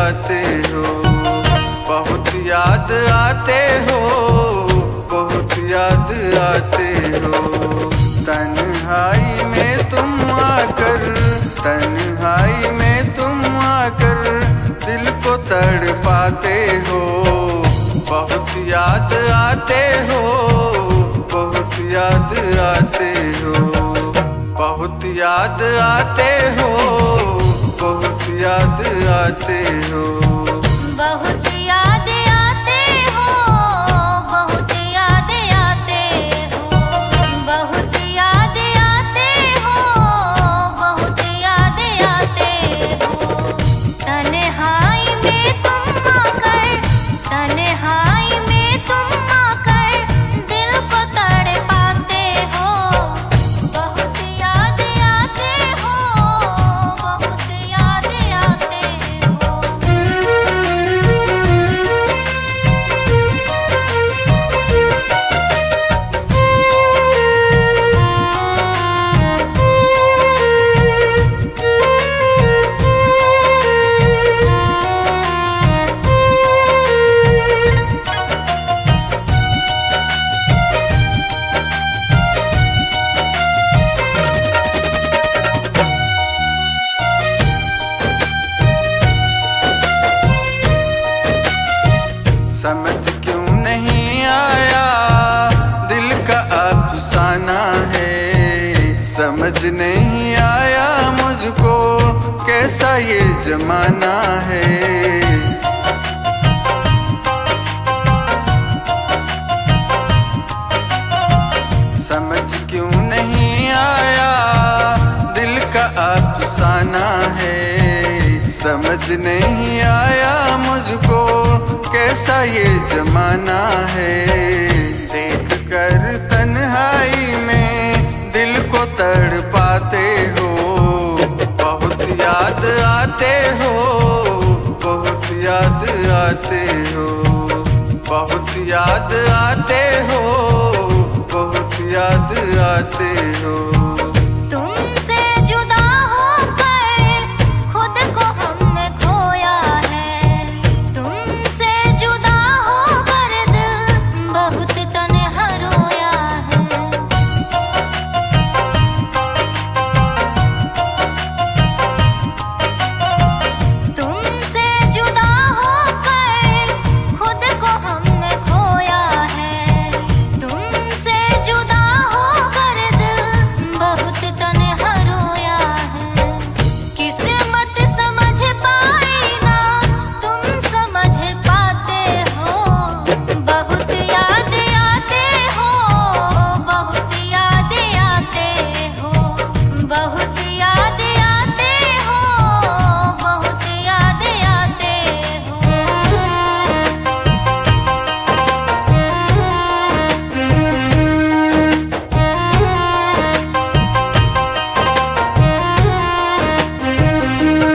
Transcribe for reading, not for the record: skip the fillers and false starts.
आते हो, बहुत याद आते हो, बहुत याद आते हो। तन्हाई में तुम आकर, तन्हाई में तुम आकर दिल को तड़पाते हो, बहुत याद आते हो, बहुत याद आते हो, बहुत याद आते हो, बहुत याद आते हो। बहुत याद आते हो, बहुत याद आते हो, बहुत याद आते हो, बहुत याद आते हो। तन्हाई में तुम आकर, तन्हाई में तुम आकर दिल को तड़पाते हो, बहुत याद आते हो, बहुत याद आते हो। समझ क्यों नहीं आया दिल का अफसाना है, समझ नहीं आया मुझको कैसा ये जमाना है। समझ क्यों नहीं आया दिल का अफसाना है, समझ नहीं आया मुझको कैसा ये जमाना है। देख कर तन्हाई में दिल को तड़पाते हो, बहुत याद आते हो, बहुत याद आते हो, बहुत याद आते हो, बहुत याद आते हो।